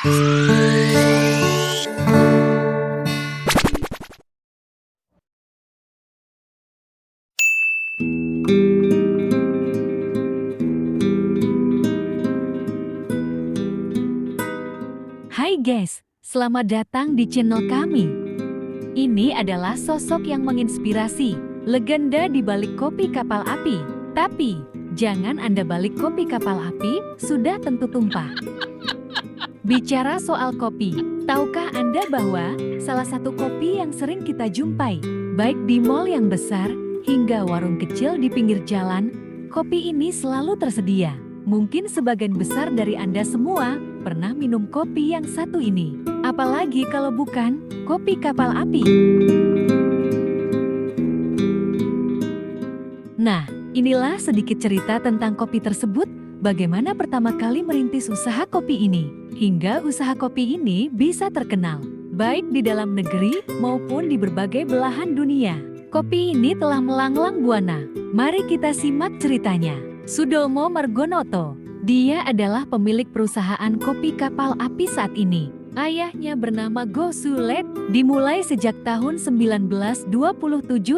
Hai guys, selamat datang di channel kami. Ini adalah sosok yang menginspirasi, legenda di balik kopi kapal api. Tapi, jangan Anda balik kopi kapal api, sudah tentu tumpah. Bicara soal kopi, tahukah Anda bahwa salah satu kopi yang sering kita jumpai, baik di mall yang besar hingga warung kecil di pinggir jalan, kopi ini selalu tersedia. Mungkin sebagian besar dari Anda semua pernah minum kopi yang satu ini. Apalagi kalau bukan kopi kapal api. Nah, inilah sedikit cerita tentang kopi tersebut, bagaimana pertama kali merintis usaha kopi ini, hingga usaha kopi ini bisa terkenal, baik di dalam negeri maupun di berbagai belahan dunia. Kopi ini telah melanglang buana. Mari kita simak ceritanya. Sudomo Margonoto, dia adalah pemilik perusahaan kopi kapal api saat ini. Ayahnya bernama Go Sulet, dimulai sejak tahun 1927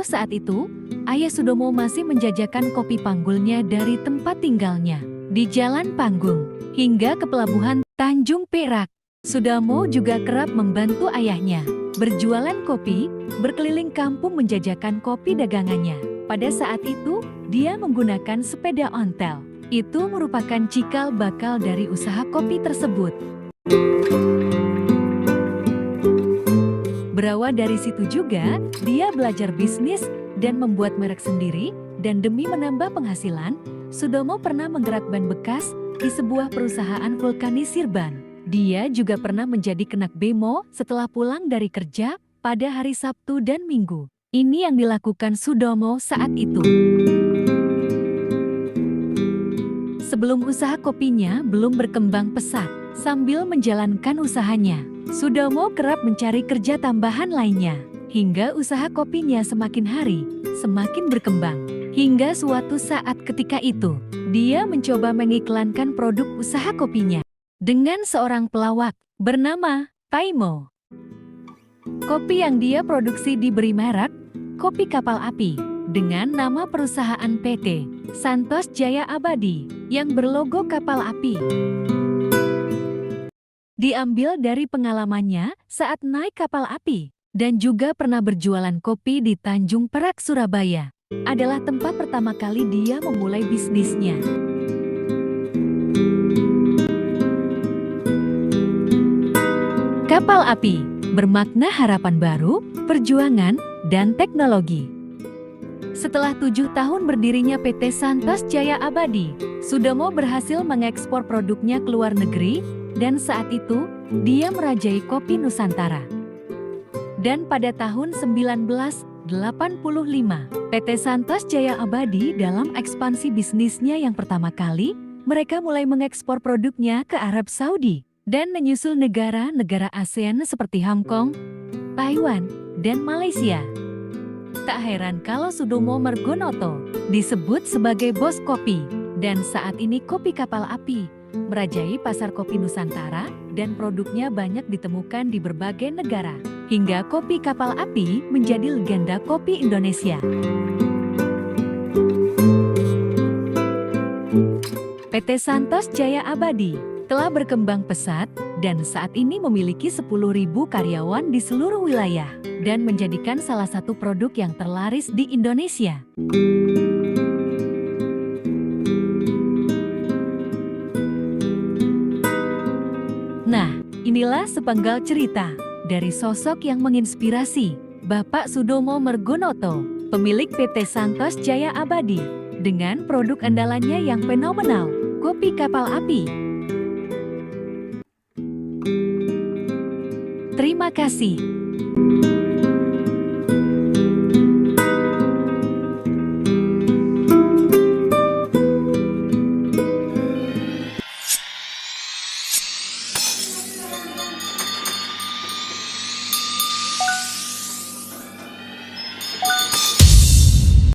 saat itu, ayah Sudomo masih menjajakan kopi panggulnya dari tempat tinggalnya, di Jalan Panggung, hingga ke pelabuhan Tanjung Perak. Sudomo juga kerap membantu ayahnya, berjualan kopi, berkeliling kampung menjajakan kopi dagangannya. Pada saat itu, dia menggunakan sepeda ontel. Itu merupakan cikal bakal dari usaha kopi tersebut. Berawal dari situ juga, dia belajar bisnis dan membuat merek sendiri, dan demi menambah penghasilan, Sudomo pernah menggerak ban bekas di sebuah perusahaan vulkanisir ban. Dia juga pernah menjadi kenak bemo setelah pulang dari kerja pada hari Sabtu dan Minggu. Ini yang dilakukan Sudomo saat itu. Sebelum usaha kopinya belum berkembang pesat, sambil menjalankan usahanya, Sudomo kerap mencari kerja tambahan lainnya, hingga usaha kopinya semakin hari, semakin berkembang. Hingga suatu saat ketika itu, dia mencoba mengiklankan produk usaha kopinya dengan seorang pelawak bernama Taimo. Kopi yang dia produksi diberi merek Kopi Kapal Api dengan nama perusahaan PT Santos Jaya Abadi yang berlogo kapal api. Diambil dari pengalamannya saat naik kapal api dan juga pernah berjualan kopi di Tanjung Perak, Surabaya. Adalah tempat pertama kali dia memulai bisnisnya. Kapal api bermakna harapan baru, perjuangan, dan teknologi. Setelah 7 tahun berdirinya PT Santos Jaya Abadi, Sudomo berhasil mengekspor produknya ke luar negeri, dan saat itu, dia merajai kopi Nusantara. Dan pada tahun 1985, PT Santos Jaya Abadi dalam ekspansi bisnisnya yang pertama kali, mereka mulai mengekspor produknya ke Arab Saudi, dan menyusul negara-negara ASEAN seperti Hong Kong, Taiwan, dan Malaysia. Tak heran kalau Sudomo Margonoto disebut sebagai bos kopi, dan saat ini kopi kapal api merajai pasar kopi Nusantara dan produknya banyak ditemukan di berbagai negara, hingga kopi kapal api menjadi legenda kopi Indonesia. PT Santos Jaya Abadi telah berkembang pesat dan saat ini memiliki 10.000 karyawan di seluruh wilayah dan menjadikan salah satu produk yang terlaris di Indonesia. Nah, inilah sepenggal cerita dari sosok yang menginspirasi, Bapak Sudomo Margonoto, pemilik PT Santos Jaya Abadi, dengan produk andalannya yang fenomenal, kopi kapal api. Terima kasih.